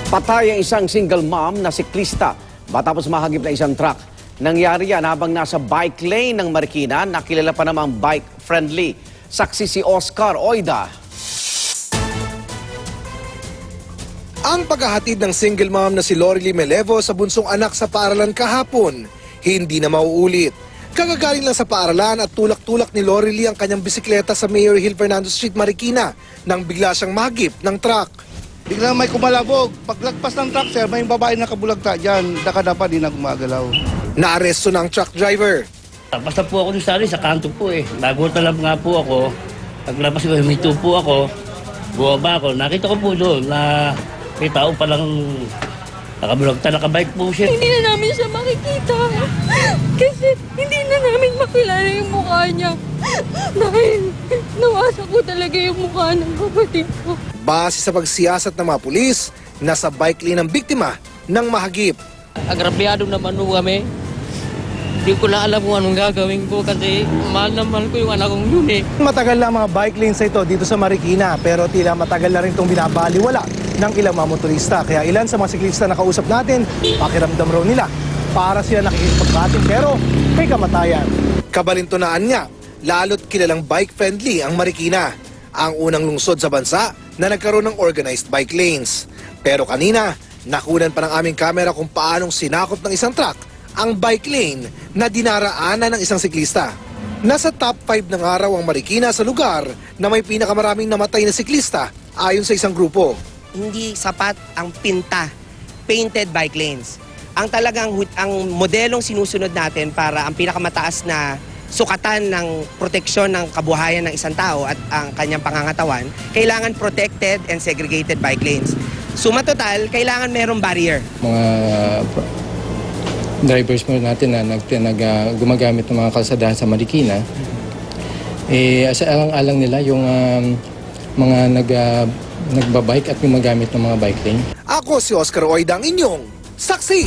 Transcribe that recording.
Patay ang isang single mom na siklista matapos mahagip na isang truck. Nangyari yan habang nasa bike lane ng Marikina na kilala pa namang bike-friendly. Saksi si Oscar Oida. Ang paghahatid ng single mom na si Lorely Melevo sa bunsong anak sa paaralan kahapon, hindi na mauulit. Kagagaling lang sa paaralan at tulak-tulak ni Lorely ang kanyang bisikleta sa Mayor Hill Fernando Street, Marikina nang bigla siyang mahagip ng truck. Biglang may kumalabog. Paglagpas ng truck, sir, may babae nakabulagta dyan. Nakadapa, di na gumagalaw. Naaresto ng truck driver. Basta po ako sa kanto po eh. Nagulat lang nga po ako. Paglabas ko, huminto po ako. Buwaba ako. Nakita ko po doon na may tao palang nakabulagta, nakabike po siya. Hindi na namin siya makikita. Kasi hindi na namin makilala yung mukha niya. Dahil nawasa ko talaga yung mukha ng kapatid ko. Base sa pagsiyasat ng mga pulis, nasa bike lane ng biktima ng mahagip. Agrabyado naman po kami. Hindi ko na alam kung anong gagawin ko kasi mahal na mahal ko yung anak kong yun eh. Matagal na mga bike lanes ito dito sa Marikina pero tila matagal na rin itong binabaliwala ng ilang mga motorista. Kaya ilan sa mga siklista na kausap natin, pakiramdam raw nila para sila nakikipagpatin pero may kamatayan. Kabalintunaan niya, lalo't kilalang bike-friendly ang Marikina, ang unang lungsod sa bansa na nagkaroon ng organized bike lanes. Pero kanina, nakunan pa ng aming kamera kung paanong sinakop ng isang truck ang bike lane na dinaraanan ng isang siklista. Nasa top 5 ng araw ang Marikina sa lugar na may pinakamaraming namatay na siklista ayon sa isang grupo. Hindi sapat ang painted bike lanes. Ang modelong sinusunod natin para ang pinakamataas na sukatan ng proteksyon ng kabuhayan ng isang tao at ang kanyang pangangatawan, kailangan protected and segregated bike lanes. Suma total, kailangan merong barrier. Mga drivers mo natin na gumagamit ng mga kalsadahan sa Marikina, alang-alang nila yung mga nagbabike at gumagamit ng mga bike lane. Ako si Oscar Oida, ang inyong saksi.